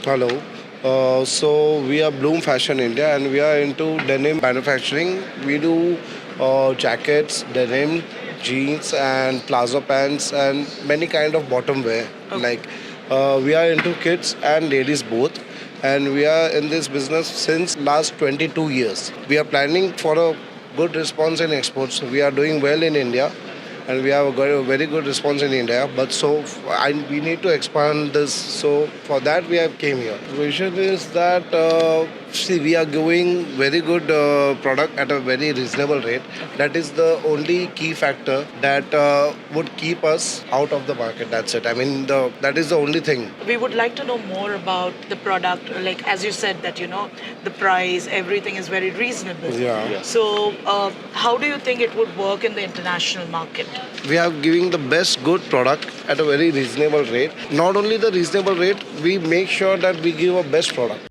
Hello. So we are Blum Fashion India and we are into denim manufacturing. We do jackets, denim, jeans and plazo pants and many kind of bottom wear. Like we are into kids and ladies both. And we are in this business since last 22 years. We are planning for a good response in exports. We are doing well in India and we have a very good response in India. But we need to expand this. So for that we have came here. Vision is that see we are giving very good product at a very reasonable rate. That is the only key factor that would keep us out of the market. That's it. I mean that is the only thing. We would like to know more about the product. Like as you said that the price, everything is very reasonable. Yeah. So how do you think it would work in the international market? We are giving the best good product at a very reasonable rate. Not only the reasonable rate, we make sure that we give a best product.